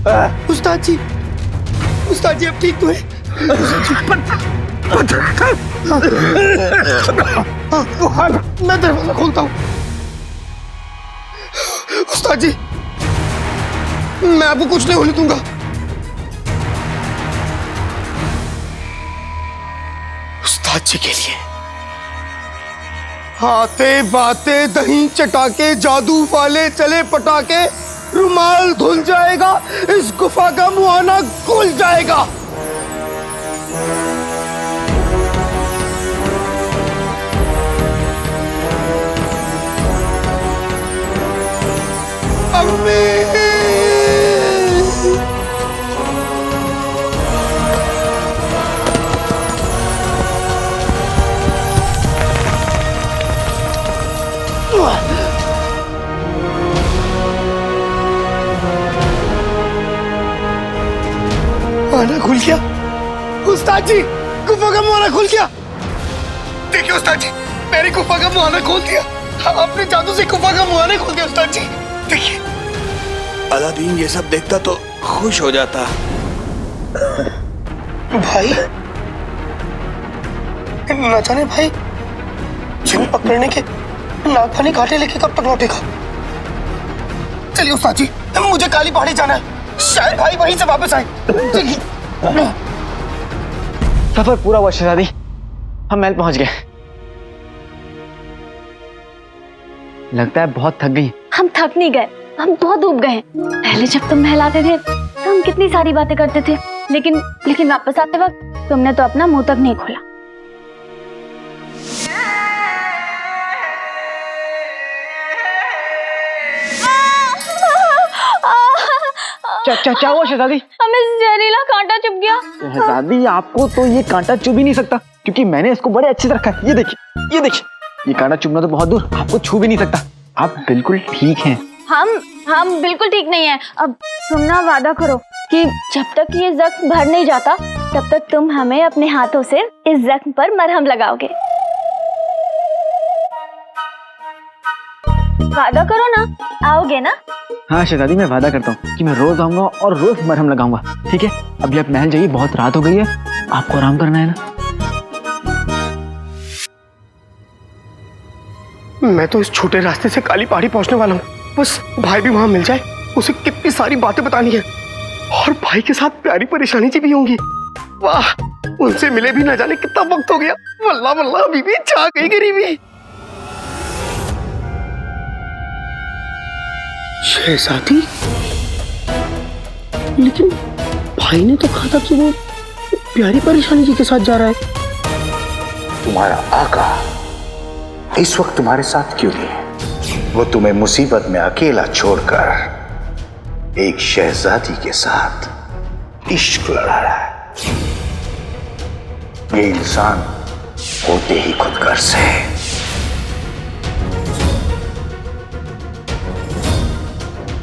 उस्ताद जी अब ठीक तो है? मैं दरवाजा खोलता हूँ। उस्ताद जी मैं आपको कुछ नहीं होने दूंगा। उस्ताद जी के लिए हाथे बाते दही चटाके जादू वाले चले पटाके, रुमाल धुल जाएगा, इस गुफा का मुआना खुल जाएगा। अम्मी मुआना खुल गया। उस्ताद जी गुफा का मुआना खुल गया। देखिए उस्ताद जी मेरी गुफा का मुआना खोल दिया। अपने जादू से गुफा का मुआना खोल दिया उस्ताद जी। देखिए अलादीन ये सब देखता तो खुश हो जाता। भाई न जाने भाई जिन पकड़ने के नागफनी घाटे लेके कब तक लौटेगा। चलिए उस्ताद जी मुझे काली पहाड़ी जाना है, शायद भाई वहीं से वापस आए। सफर पूरा हुआ शहजादी, हम महल पहुंच गए। लगता है बहुत थक गई। हम थक नहीं गए, हम बहुत डूब गए। पहले जब तुम महल आते थे तो हम कितनी सारी बातें करते थे, लेकिन वापस आते वक्त तुमने तो अपना मुंह तक नहीं खोला। क्या हुआ शहजादी? हमें जहरीला कांटा चुभ गया। शहजादी आपको तो ये कांटा चुभ ही नहीं सकता क्योंकि मैंने इसको बड़े अच्छे से रखा है। ये देखिए ये कांटा चुभना तो बहुत दूर, आपको छू भी नहीं सकता। आप बिल्कुल ठीक हैं। हम बिल्कुल ठीक नहीं है। अब तुम ना वादा करो कि जब तक ये जख्म भर नहीं जाता तब तक तुम हमें अपने हाथों से इस जख्म पर मरहम लगाओगे। वादा करो ना, आओगे ना? हाँ शहजादी मैं वादा करता हूँ कि मैं रोज आऊंगा और रोज मरहम लगाऊंगा। ठीक है अभी आप महल जाइए, बहुत रात हो गई है, आपको आराम करना है ना। मैं तो इस छोटे रास्ते से काली पहाड़ी पहुंचने वाला हूँ, बस भाई भी वहां मिल जाए। उसे कितनी सारी बातें बतानी है और भाई के साथ प्यारी परेशानी जी भी होंगी। वाह उनसे मिले भी ना जाने कितना वक्त हो गया। वल्लाह वल्लाह बीबी छा गई गरीबी। शहजादी लेकिन भाई ने तो कहा था कि वो प्यारी परेशानी जी के साथ जा रहा है। तुम्हारा आका इस वक्त तुम्हारे साथ क्यों नहीं है? वो तुम्हें मुसीबत में अकेला छोड़कर एक शहजादी के साथ इश्क लड़ा रहा है। ये इंसान होते ही खुदगर्ज है।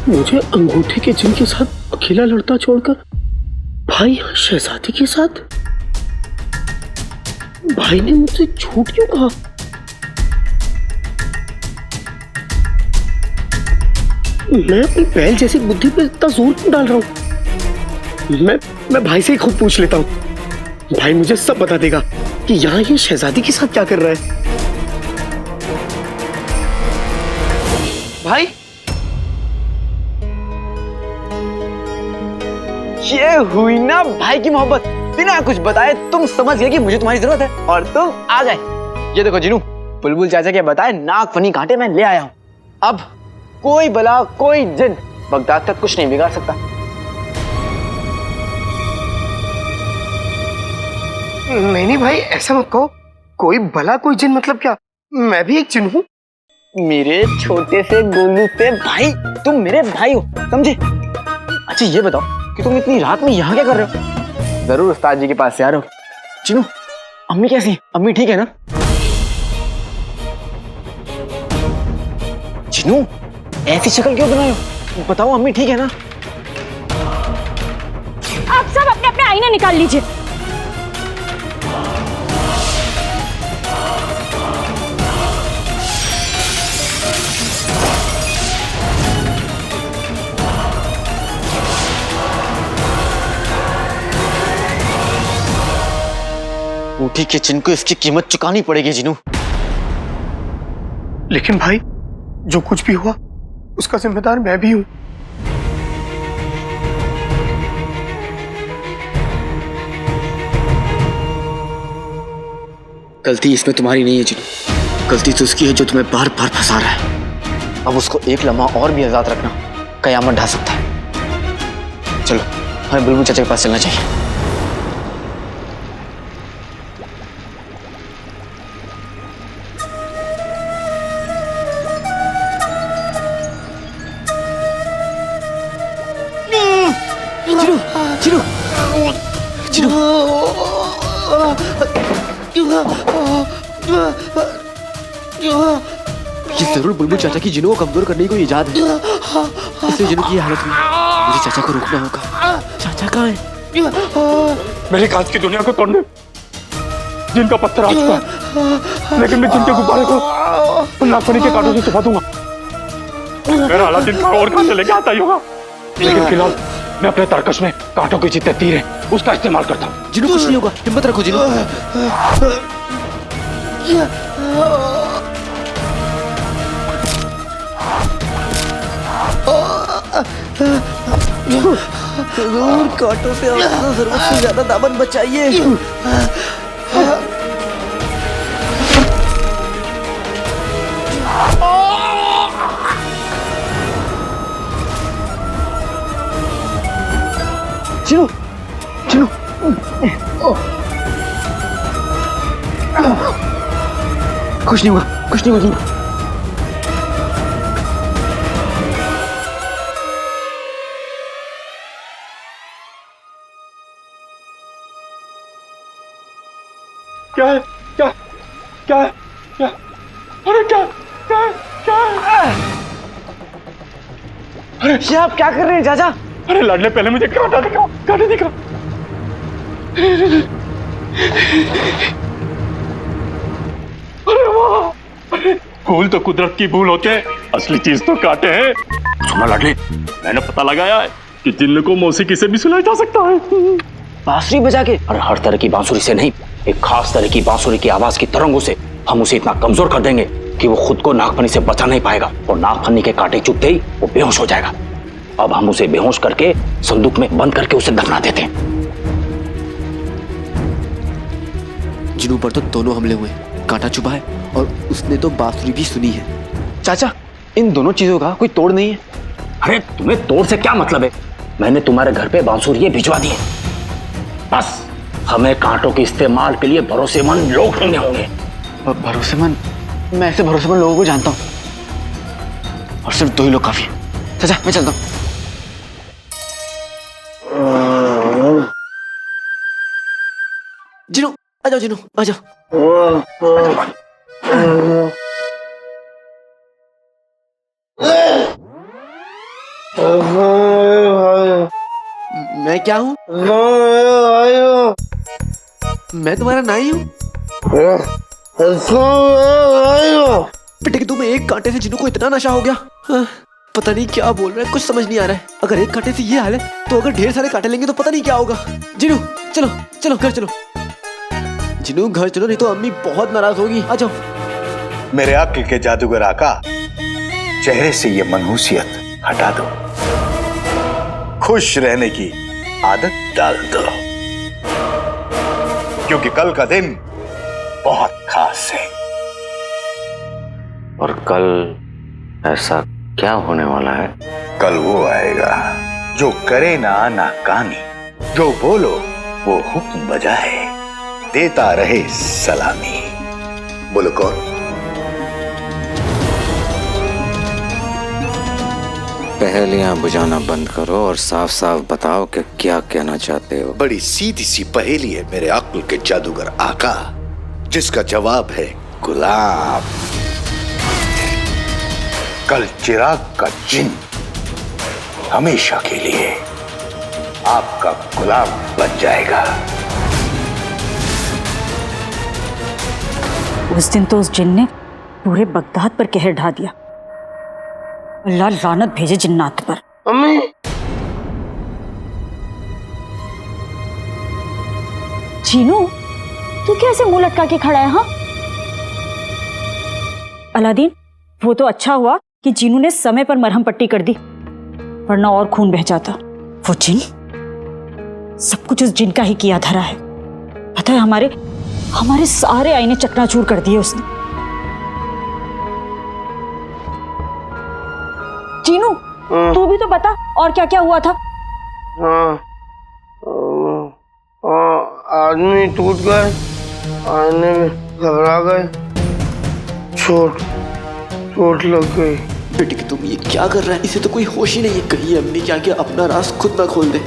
मुझे अंगूठे के जिन के साथ अकेला लड़ता छोड़कर भाई शहजादी के साथ। भाई ने मुझसे झूठ क्यों कहा? मैं अपनी पहल जैसी बुद्धि पे इतना जोर क्यों डाल रहा हूं? मैं भाई से ही खुद पूछ लेता हूं। भाई मुझे सब बता देगा कि यहाँ ये शहजादी के साथ क्या कर रहा है। भाई ये हुई ना भाई की मोहब्बत। बिना कुछ बताए तुम समझ गए कि मुझे तुम्हारी जरूरत है और तुम आ गए। ये देखो जिनू, बुलबुल चाचा के बताए नागफनी कांटे मैं ले आया हूं। अब कोई बला कोई जिन बगदाद तक कुछ नहीं बिगाड़ सकता। नहीं भाई ऐसा मत कहो। कोई भला कोई जिन मतलब क्या? मैं भी एक जिन हूँ। मेरे छोटे से गोलू से भाई, तुम मेरे भाई हो, समझे? अच्छा ये बताओ कि तुम इतनी रात में यहाँ क्या कर रहे हो? जरूर उस्ताद जी के पास से आ रहे हो। चिनू अम्मी कैसी? अम्मी ठीक है ना? चिनू ऐसी शक्ल क्यों बनाए हो? बताओ अम्मी ठीक है ना? आप सब अपने अपने आईने निकाल लीजिए। अंगूठी के चिन्ह को इसकी कीमत चुकानी पड़ेगी जिनू। लेकिन भाई जो कुछ भी हुआ उसका जिम्मेदार मैं भी हूं। गलती इसमें तुम्हारी नहीं है जिनू, गलती तो उसकी है जो तुम्हें बार बार फंसा रहा है। अब उसको एक लम्हा और भी आजाद रखना कयामत ढा सकता है। चलो हमें बुलबुल चाचा के पास चलना चाहिए। चिरू, चिरू, ये जरूर बुलबुल चाचा की जिनू को कमजोर करने की कोई इजाद है, इसलिए जिनू की हालत में मुझे चाचा को रोकना होगा। चाचा कहाँ है? मेरे कांच की दुनिया को तोड़ने जिनका पत्थर आ चुका है, लेकिन मैं जिनके गुब्बारे को नागफनी के कांटों से छुपा दूंगा। मेरा हालात दिन और कहां से लेके आता ही होगा, लेकिन फिलहाल मैं अपने तरकश में कांटों के जितने तीर हैं उसका इस्तेमाल करता हूँ। जिनू कुछ नहीं होगा, हिम्मत रखो जिनू। कांटों से अपना जरूरत से ज्यादा दामन बचाइए। चिनू, चिनू, कुछ नहीं हुआ, कुछ नहीं हुआ। क्या है? क्या? क्या है? क्या? अरे क्या? क्या? क्या? अरे ये आप क्या कर रहे हैं चाचा? अरे लाडले पहले मुझे कांटा दिखा, कांटा दिखा। अरे वाह! फूल तो कुदरत की भूल होते हैं, असली चीज तो कांटे हैं। सुना लाडले, मैंने पता लगाया है कि जिन्न को मौसीकी से भी सुनाया जा सकता है। बांसुरी बजा के? और हर तरह की बांसुरी से नहीं, एक खास तरह की बांसुरी की आवाज की तरंगों से हम उसे इतना कमजोर कर देंगे कि वो खुद को नागफनी से बचा नहीं पाएगा और नागफनी के कांटे चुभते ही वो बेहोश हो जाएगा। अब हम उसे बेहोश करके संदूक में बंद करके उसे दफना देते हैं। जिनू पर तो दोनों हमले हुए, कांटा चुभा है और उसने तो बांसुरी भी सुनी है। चाचा, इन दोनों चीजों का कोई तोड़ नहीं है? अरे तुम्हें तोड़ से क्या मतलब है? मैंने तुम्हारे घर पे बांसुरी भिजवा दी है। बस हमें कांटों के इस्तेमाल के लिए भरोसेमंद लोग ढूंढने होंगे। भरोसेमंद? मैं ऐसे भरोसेमंद लोगों को जानता हूँ और सिर्फ 2 ही लोग काफी है। चाचा मैं चलता हूँ। जिनू आ जाओ, जिनू आ जाओ। मैं क्या हूँ? मैं तुम्हारा नाई हूँ। बेटे कि तुम्हें एक कांटे से जिनू को इतना नशा हो गया। पता नहीं क्या बोल रहा है, कुछ समझ नहीं आ रहा है। अगर एक कांटे से ये हाल है तो अगर ढेर सारे कांटे लेंगे तो पता नहीं क्या होगा। जिनू चलो चलो घर चलो, जिनू घर चलो, नहीं तो अम्मी बहुत नाराज होगी। आ जाओ। मेरे अक्ल के जादूगर आका, चेहरे से ये मनहूसियत हटा दो, खुश रहने की आदत डाल दो, क्योंकि कल का दिन बहुत खास है। और कल ऐसा क्या होने वाला है? कल वो आएगा जो करे ना नाकानी, जो बोलो वो हुक्म बजाए, देता रहे सलामी। बोलो कौन? पहेलियां बुझाना बंद करो और साफ साफ बताओ कि क्या कहना चाहते हो। बड़ी सीधी सी पहेली है मेरे अक्ल के जादूगर आका, जिसका जवाब है गुलाब। कल चिराग का जिन हमेशा के लिए आपका गुलाम बन जाएगा। उस दिन तो उस जिन ने पूरे बगदाद पर कहर ढा दिया। अल्लाह लानत भेजे जिन्नात पर। अम्मी, जीनू, तू कैसे मुंह लटका के खड़ा है? हाँ अलादीन, वो तो अच्छा हुआ कि जीनू ने समय पर मरहम पट्टी कर दी, वरना और खून बह जाता। वो जिन, सब कुछ उस जिन का ही किया धरा है। पता है, हमारे सारे आईने चकनाचूर कर दिए उसने। जीनू, तू भी तो बता और क्या क्या हुआ था। आदमी टूट गए, आने में घबरा गए, चोट लग गई। बेटी कि तुम ये क्या कर रहा है? इसे तो कोई होश ही नहीं है। कहीं अम्मी क्या क्या अपना राज खुद ना खोल दे।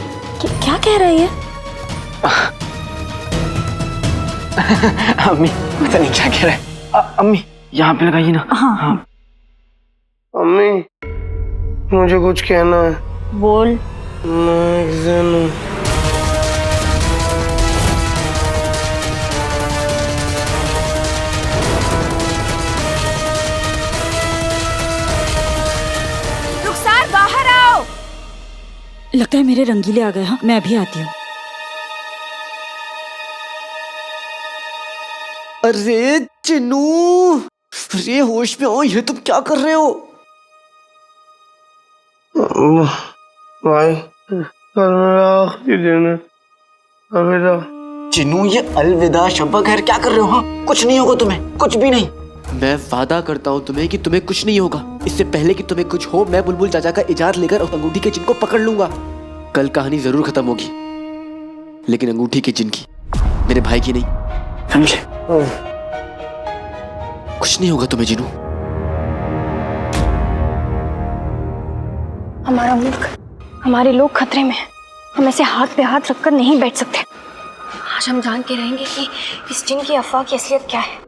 क्या कह रही है? अम्मी पता नहीं क्या कह रहा है। अम्मी यहाँ पे लगाइए ना। हाँ। अम्मी, मुझे कुछ कहना है। बोल। मैं एक जन हूँ। रुखसार बाहर आओ। लगता है मेरे रंगीले आ गए। हाँ, मैं अभी आती हूँ। अरे चिन्नू, अरे होश में आओ। ये तुम क्या कर रहे हो? भाई, कल मेरा आखिरी दिन है। अलविदा। चिन्नू, ये अलविदा शब्द खैर क्या कर रहे हो? हाँ, कुछ नहीं होगा तुम्हें, कुछ भी नहीं। मैं वादा करता हूँ तुम्हें कि तुम्हें कुछ नहीं होगा। इससे पहले कि तुम्हें कुछ हो, मैं बुलबुल चाचा का इजाज़त लेकर उस अंगूठी के जिन को पकड़ लूंगा। कल कहानी जरूर खत्म होगी, लेकिन अंगूठी के जिन की, मेरे भाई की नहीं। समझे? कुछ नहीं होगा तुम्हें जिनू। हमारा मुल्क, हमारे लोग खतरे में हैं। हम ऐसे हाथ पे हाथ रखकर नहीं बैठ सकते। आज हम जान के रहेंगे कि इस जिन की अफवाह की असलियत क्या है।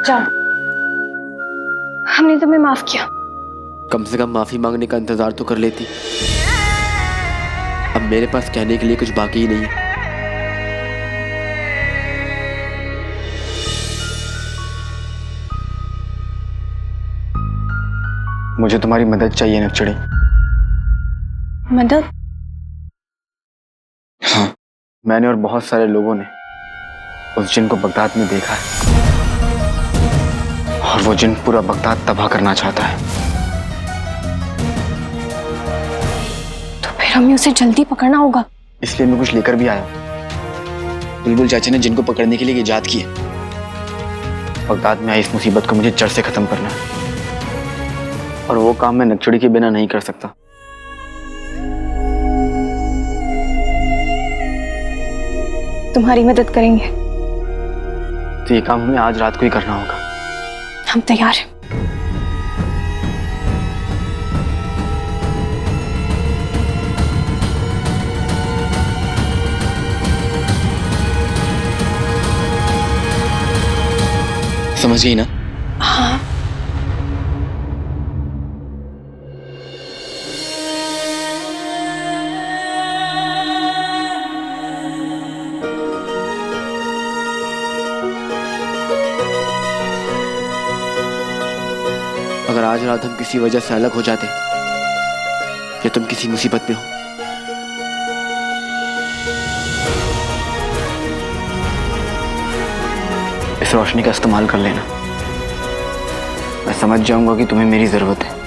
जाओ, हमने तुम्हें माफ किया। कम से कम माफी मांगने का इंतजार तो कर लेती। अब मेरे पास कहने के लिए कुछ बाकी ही नहीं है। मुझे तुम्हारी मदद चाहिए नक्चड़ी। मदद? हाँ, मैंने और बहुत सारे लोगों ने उस जिन को बगदाद में देखा है, और वो जिन पूरा बगदाद तबाह करना चाहता है। तो फिर हमें उसे जल्दी पकड़ना होगा। इसलिए मैं कुछ लेकर भी आया हूँ। बुलबुल चाचा ने जिन को पकड़ने के लिए इजाद की है। बगदाद में आई इस मुसीबत को मुझे जड़ से खत्म करना है, और वो काम मैं नक्चड़ी के बिना नहीं कर सकता। तुम्हारी मदद करेंगे। तो ये काम हमें आज रात को ही करना होगा। हम तैयार हैं। समझ गई ना? हाँ। अगर आज रात हम किसी वजह से अलग हो जाते, या तुम किसी मुसीबत में हो, इस रोशनी का इस्तेमाल कर लेना। मैं समझ जाऊंगा कि तुम्हें मेरी जरूरत है।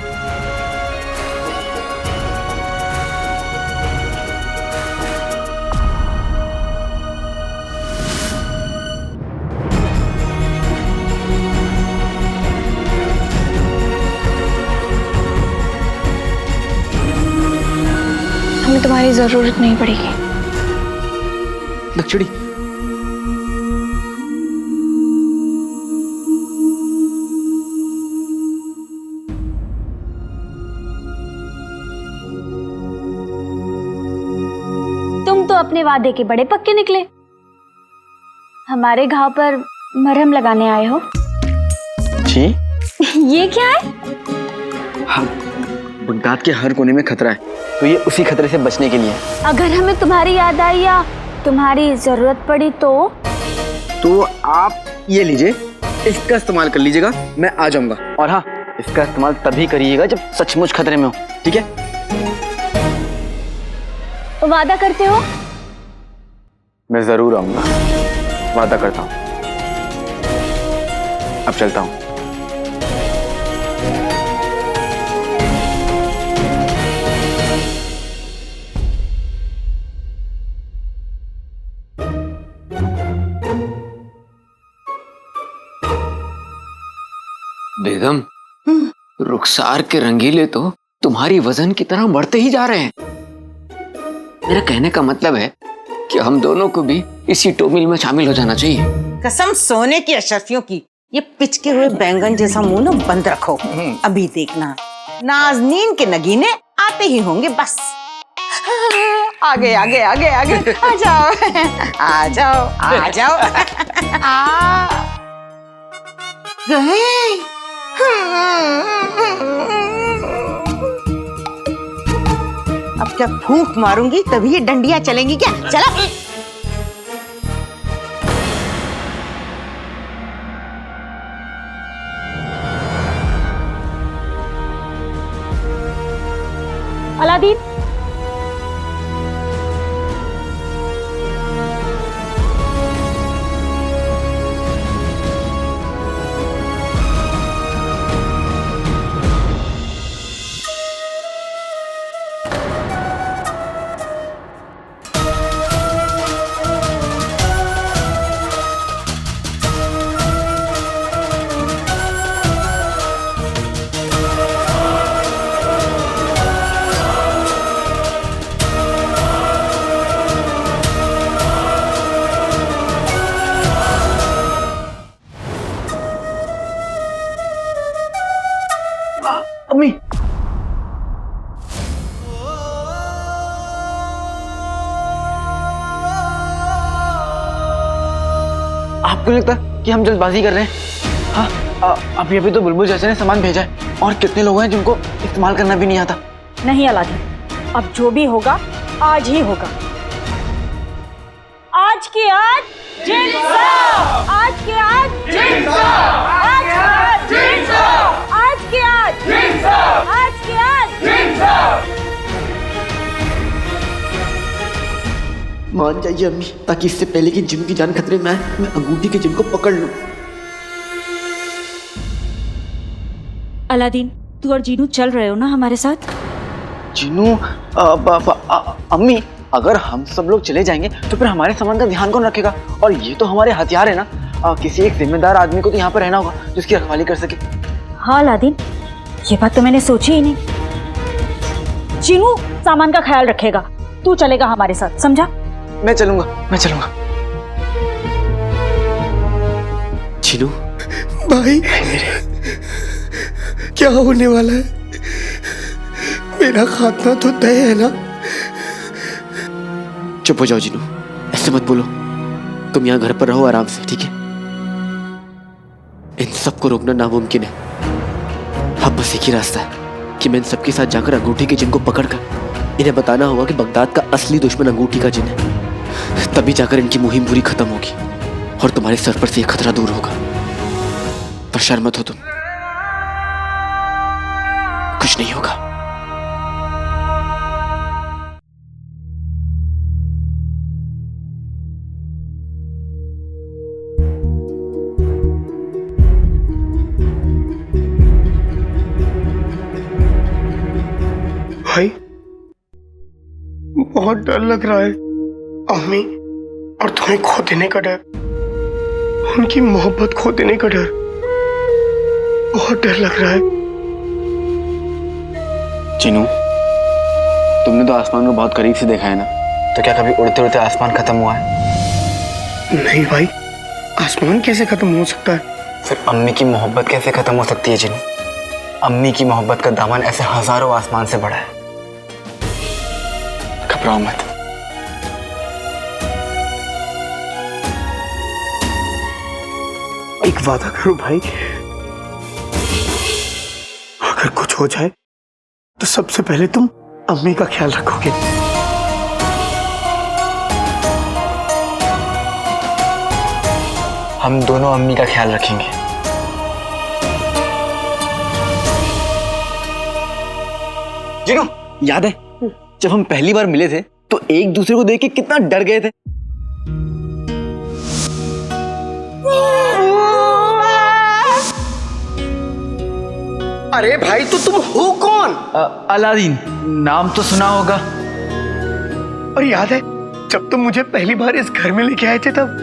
हमें तुम्हारी जरूरत नहीं पड़ेगी। नक्चड़ी, तुम तो अपने वादे के बड़े पक्के निकले। हमारे घाव पर मरहम लगाने आए हो? जी ये क्या है? हाँ, बगदाद के हर कोने में खतरा है, तो ये उसी खतरे से बचने के लिए है। अगर हमें तुम्हारी याद आई या तुम्हारी जरूरत पड़ी तो आप ये लीजिए, इसका इस्तेमाल कर लीजिएगा, मैं आ जाऊंगा। और हाँ, इसका इस्तेमाल तभी करिएगा जब सचमुच खतरे में हो, ठीक है? वादा करते हो? मैं जरूर आऊंगा, वादा करता हूँ। अब चलता हूँ। बेगम, रुखसार के रंगीले तो तुम्हारी वजन की तरह बढ़ते ही जा रहे हैं। मेरा कहने का मतलब है कि हम दोनों को भी इसी टोमिल में शामिल हो जाना चाहिए। कसम सोने की अशर्फियों की, ये पिचके हुए बैंगन जैसा मुंह ना बंद रखो। अभी देखना नाज़नीन के नगीने आते ही होंगे बस। आगे आगे आगे आगे आ जाओ आ जाओ आ जाओ। आ गए। अब क्या फूंक मारूंगी तभी ये डंडियां चलेंगी क्या? चला। अलादीन, अम्मी, आपको लगता है कि हम जल्दबाजी कर रहे हैं? हाँ, अभी तो बुलबुल चाचा ने सामान भेजा है, और कितने लोग हैं जिनको इस्तेमाल करना भी नहीं आता। नहीं अलादीन, अब जो भी होगा आज ही होगा। आज के आज जिंसाफ, आज के आज जिंसाफ, आज के आज जिंसाफ, आज के आज जिंसाफ, आज के आज जिंसाफ। मान जाइए अम्मी, ताकि इससे पहले कि जिन की जान खतरे में आए, मैं अंगूठी के जिन को पकड़ लूं। अलादीन, तू और जीनू चल रहे हो ना हमारे साथ? जिनू, अम्मी, अगर हम सब लोग चले जाएंगे तो फिर हमारे सामान का ध्यान कौन रखेगा? और ये तो हमारे हथियार है ना। किसी एक जिम्मेदार आदमी को तो यहाँ पर रहना होगा जिसकी रखवाली कर सके। हाँ अलादीन, ये बात तो मैंने सोची ही नहीं। जीनू सामान का ख्याल रखेगा, तू चलेगा हमारे साथ, समझा? मैं चलूंगा, मैं चलूंगा। जिनू, भाई, क्या होने वाला है? मेरा खात्मा तो तय है ना? चुप हो जाओ जिनू, ऐसे मत बोलो। तुम यहाँ घर पर रहो आराम से, ठीक है? इन सबको रोकना नामुमकिन है। अब बस एक ही रास्ता है कि मैं इन सबके साथ जाकर अंगूठी के जिन को पकड़कर इन्हें बताना होगा कि बगदाद का असली दुश्मन अंगूठी का जिन है। तभी जाकर इनकी मुहिम पूरी खत्म होगी और तुम्हारे सर पर से ये खतरा दूर होगा। परेशान मत हो तुम, कुछ नहीं होगा। भाई, बहुत डर लग रहा है। अम्मी और तुम्हें खो देने का डर, उनकी मोहब्बत खो देने का डर, बहुत डर लग रहा है। जिनू, तुमने तो आसमान को बहुत करीब से देखा है ना, तो क्या कभी उड़ते उड़ते आसमान खत्म हुआ है? नहीं भाई, आसमान कैसे खत्म हो सकता है? फिर अम्मी की मोहब्बत कैसे खत्म हो सकती है जिनू? अम्मी की मोहब्बत का दामन ऐसे हजारों आसमान से बड़ा है। घबराओ मत। एक वादा करो भाई, अगर कुछ हो जाए तो सबसे पहले तुम अम्मी का ख्याल रखोगे। हम दोनों अम्मी का ख्याल रखेंगे। जीनू, याद है जब हम पहली बार मिले थे तो एक दूसरे को देख के कितना डर गए थे। अरे भाई तो तुम हो कौन? अलादीन, नाम तो सुना होगा। और याद है जब तुम मुझे पहली बार इस घर में लेके आए थे तब?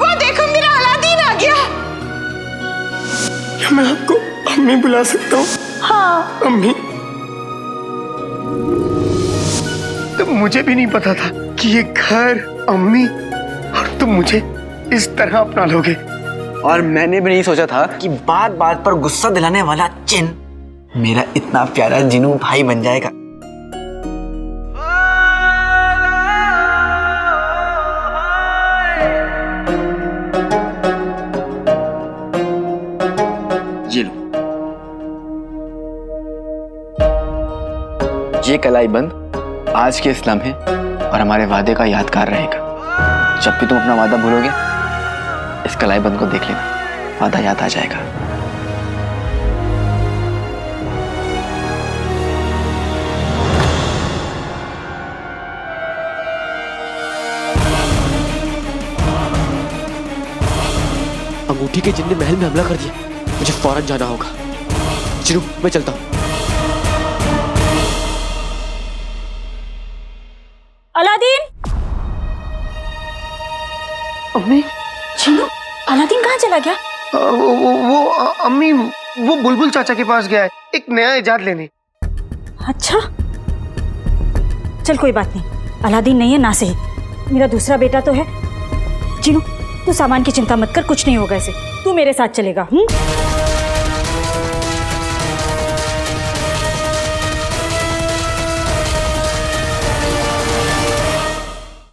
वो देखो मेरा अलादीन आ गया। क्या मैं आपको अम्मी बुला सकता हूँ? हाँ। अम्मी, तो मुझे भी नहीं पता था कि ये घर, अम्मी और तुम मुझे इस तरह अपना लोगे। और मैंने भी नहीं सोचा था कि बात बात पर गुस्सा दिलाने वाला चिन मेरा इतना प्यारा जिनू भाई बन जाएगा। ये लो, ये कलाई बंद आज के इस लम्हे और हमारे वादे का यादगार रहेगा। जब भी तुम अपना वादा भूलोगे इस कलाई बंद को देख लेना, वादा याद आ जाएगा। अंगूठी के जिन ने महल में हमला कर दिया, मुझे फौरन जाना होगा। चिरू, मैं चलता हूँ। अलादीन! अम्मी, चिनू, अलादीन कहाँ चला गया? अम्मी वो बुलबुल चाचा के पास गया है एक नया इजाद लेने। अच्छा, चल कोई बात नहीं, अलादीन नहीं है ना सही, मेरा दूसरा बेटा तो है। चिनू, तू सामान की चिंता मत कर, कुछ नहीं होगा इसे, तू मेरे साथ चलेगा।